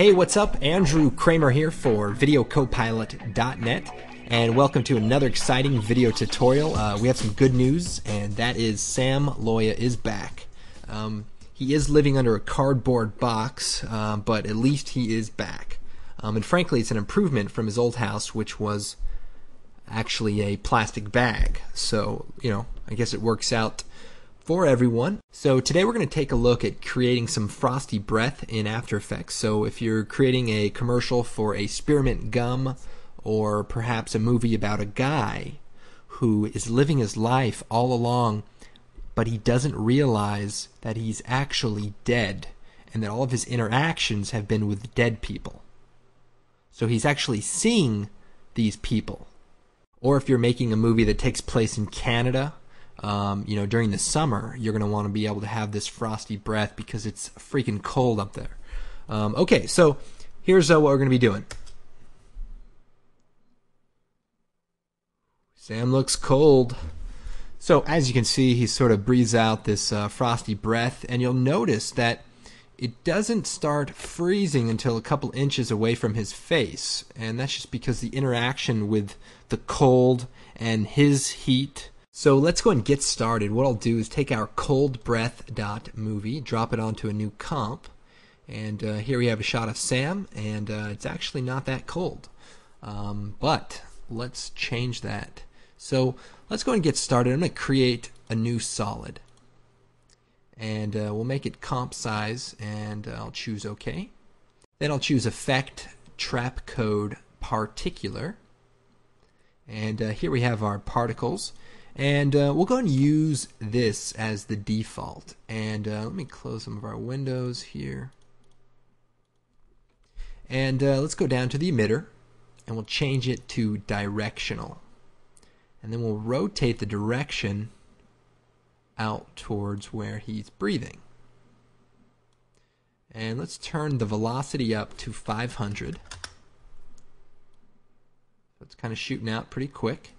Hey, what's up? Andrew Kramer here for VideoCopilot.net, and welcome to another exciting video tutorial. We have some good news, and that is Sam Loya is back. He is living under a cardboard box, but at least he is back. And frankly, it's an improvement from his old house, which was actually a plastic bag. So, I guess it works out for everyone. So today we're going to take a look at creating some Frosty Breath in After Effects. So if you're creating a commercial for a spearmint gum, or perhaps a movie about a guy who is living his life all along, but he doesn't realize that he's actually dead, and that all of his interactions have been with dead people. So he's actually seeing these people. Or if you're making a movie that takes place in Canada, during the summer, you're going to want to be able to have this Frosty Breath because it's freaking cold up there. Okay, so here's what we're going to be doing. Sam looks cold. So as you can see, he sort of breathes out this Frosty Breath, and you'll notice that it doesn't start freezing until a couple inches away from his face, and that's just because the interaction with the cold and his heat. So let's go and get started. What I'll do is take our coldbreath.movie, drop it onto a new comp, and here we have a shot of Sam, and it's actually not that cold. But let's change that. So let's go and get started. I'm going to create a new solid, and we'll make it comp size, and I'll choose OK. Then I'll choose Effect, Trap Code, Particular, and here we have our particles. And we'll go and use this as the default. And let me close some of our windows here. And let's go down to the emitter, and we'll change it to directional. And then we'll rotate the direction out towards where he's breathing. And let's turn the velocity up to 500. So it's kind of shooting out pretty quick.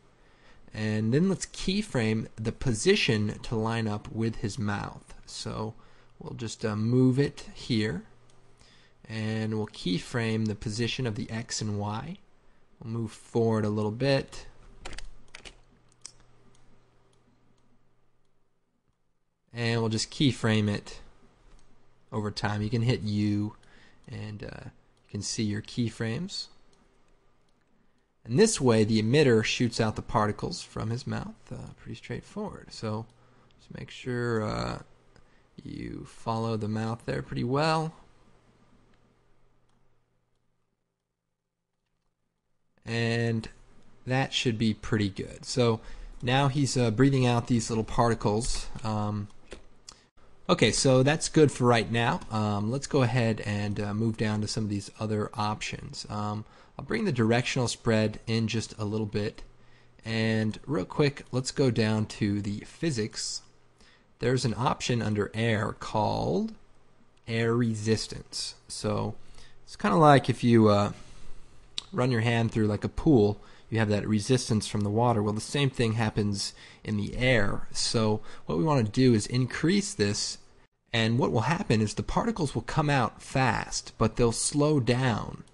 And then let's keyframe the position to line up with his mouth. So we'll just move it here, and we'll keyframe the position of the X and Y. We'll move forward a little bit. And we'll just keyframe it over time. You can hit U, and you can see your keyframes. And this way, the emitter shoots out the particles from his mouth. Pretty straightforward. So just make sure you follow the mouth there pretty well. And that should be pretty good. So now he's breathing out these little particles. Okay, so that's good for right now. Let's go ahead and move down to some of these other options. I'll bring the directional spread in just a little bit, and real quick, let's go down to the physics. There's an option under air called air resistance. So it's kind of like if you run your hand through like a pool, you have that resistance from the water. Well, the same thing happens in the air. So what we want to do is increase this, and what will happen is the particles will come out fast, but they'll slow down.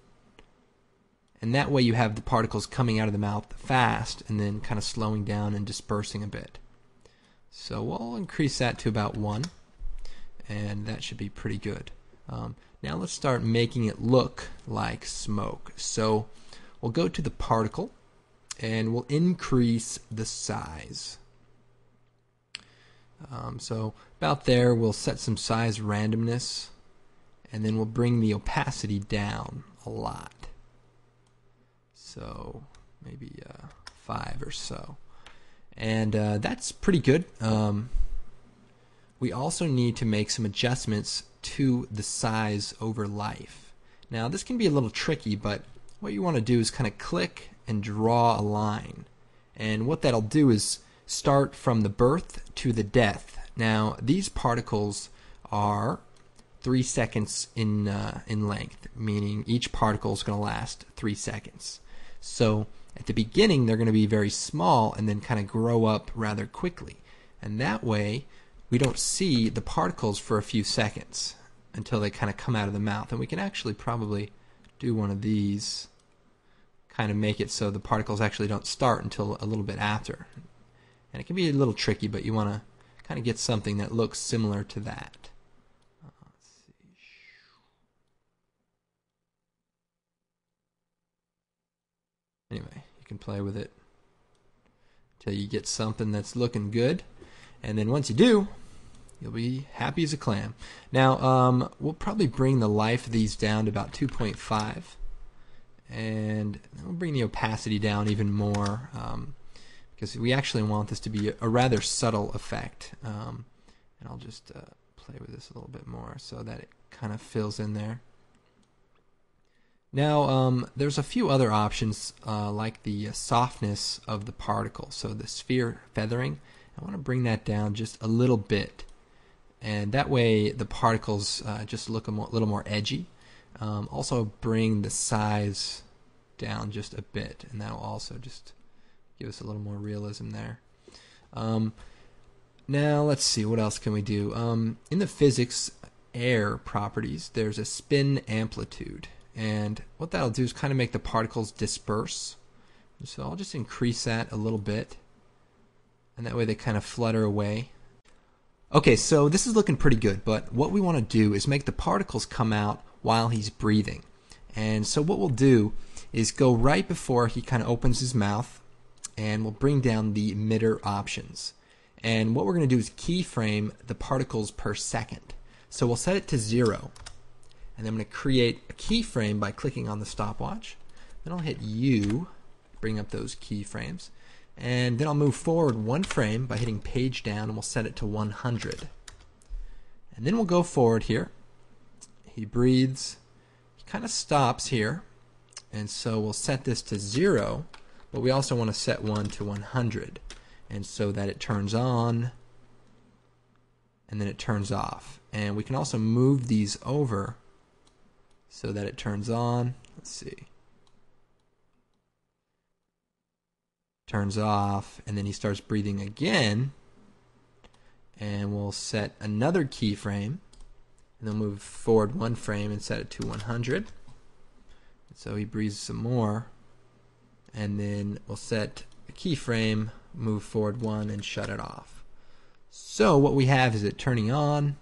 And that way you have the particles coming out of the mouth fast and then kind of slowing down and dispersing a bit. So we'll increase that to about 1, and that should be pretty good. Now let's start making it look like smoke. So we'll go to the particle, and we'll increase the size. So about there, we'll set some size randomness, and then we'll bring the opacity down a lot. So maybe 5 or so. And that's pretty good. We also need to make some adjustments to the size over life. Now this can be a little tricky, but what you want to do is kind of click and draw a line. And what that'll do is start from the birth to the death. Now these particles are 3 seconds in length, meaning each particle is going to last 3 seconds. So at the beginning they're going to be very small and then kind of grow up rather quickly. And that way we don't see the particles for a few seconds. until they kind of come out of the mouth. And we can actually probably do one of these, kind of make it so the particles actually don't start until a little bit after. And it can be a little tricky, but you want to kind of get something that looks similar to that. Let's see. Anyway, you can play with it until you get something that's looking good. And then once you do, you'll be happy as a clam. Now, we'll probably bring the life of these down to about 2.5. And we'll bring the opacity down even more, because we actually want this to be a rather subtle effect. And I'll just play with this a little bit more so that it kind of fills in there. Now, there's a few other options, like the softness of the particle. So the sphere feathering, I want to bring that down just a little bit. And that way the particles just look a little more edgy. Also bring the size down just a bit, and that will also just give us a little more realism there. Now let's see, what else can we do? In the physics air properties, there's a spin amplitude, and what that'll do is kind of make the particles disperse. So I'll just increase that a little bit, and that way they kind of flutter away. Okay, so this is looking pretty good, but what we want to do is make the particles come out while he's breathing. And so what we'll do is go right before he kind of opens his mouth, and we'll bring down the emitter options. And what we're going to do is keyframe the particles per second. So we'll set it to 0, and then I'm going to create a keyframe by clicking on the stopwatch. Then I'll hit U, bring up those keyframes, and then I'll move forward 1 frame by hitting page down, and we'll set it to 100. And then we'll go forward here. He breathes, he kind of stops here, and so we'll set this to 0, but we also want to set 1 to 100, and so that it turns on and then it turns off. And we can also move these over so that it turns on. Let's see. Turns off, and then he starts breathing again, and we'll set another keyframe, and then move forward 1 frame and set it to 100. So he breathes some more, and then we'll set a keyframe, move forward 1, and shut it off. So what we have is it turning on,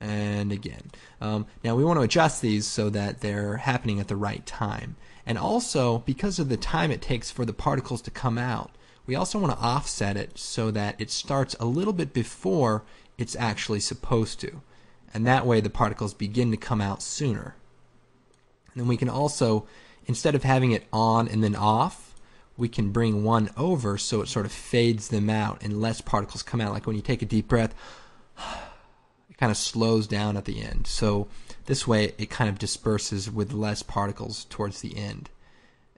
and again. Now we want to adjust these so that they're happening at the right time. And also, because of the time it takes for the particles to come out, we also want to offset it so that it starts a little bit before it's actually supposed to. And that way the particles begin to come out sooner. And then we can also, instead of having it on and then off, we can bring 1 over so it sort of fades them out and less particles come out. Like when you take a deep breath, it kind of slows down at the end. So this way it kind of disperses with less particles towards the end.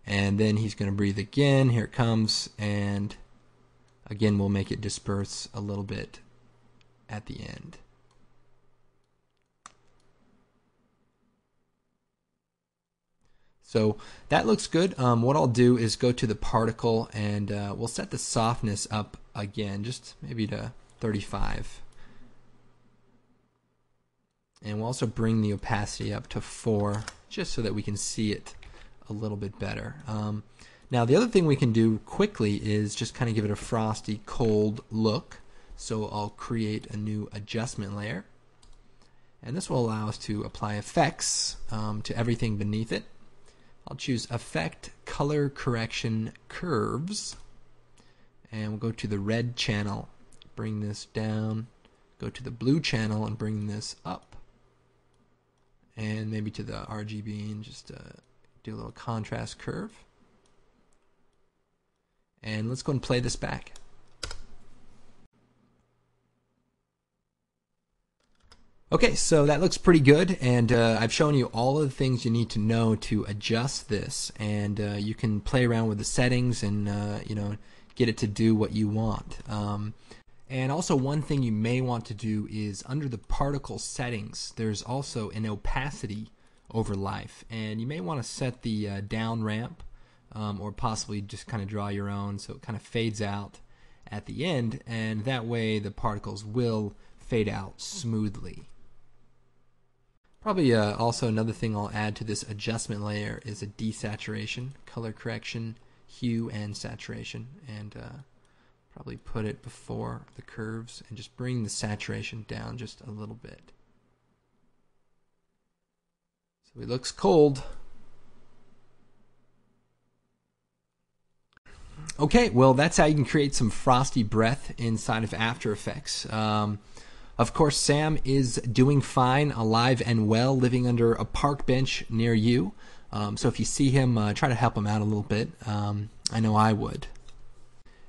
And then he's going to breathe again. Here it comes, and again we'll make it disperse a little bit at the end. So that looks good. What I'll do is go to the particle, and we'll set the softness up again, just maybe to 35. And we'll also bring the opacity up to 4, just so that we can see it a little bit better. Now the other thing we can do quickly is just kind of give it a frosty, cold look. So I'll create a new adjustment layer. And this will allow us to apply effects to everything beneath it. I'll choose Effect, Color Correction, Curves. And we'll go to the red channel, bring this down. Go to the blue channel and bring this up. And maybe to the RGB and just do a little contrast curve. And let's go and play this back. Okay, so that looks pretty good, and I've shown you all of the things you need to know to adjust this, and you can play around with the settings and get it to do what you want. And also one thing you may want to do is under the particle settings, there's also an opacity over life, and you may want to set the down ramp, or possibly just kind of draw your own so it kind of fades out at the end, and that way the particles will fade out smoothly. Probably also another thing I'll add to this adjustment layer is a desaturation, color correction, hue, and saturation, and probably put it before the curves and just bring the saturation down just a little bit. So it looks cold. Okay, well, that's how you can create some Frosty Breath inside of After Effects. Of course, Sam is doing fine, alive and well, living under a park bench near you. So if you see him, try to help him out a little bit. I know I would.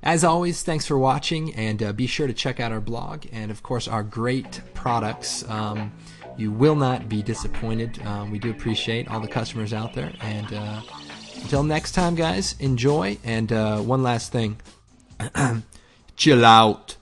As always, thanks for watching, and be sure to check out our blog and, of course, our great products. You will not be disappointed. We do appreciate all the customers out there. And until next time, guys, enjoy. And one last thing. Chill out.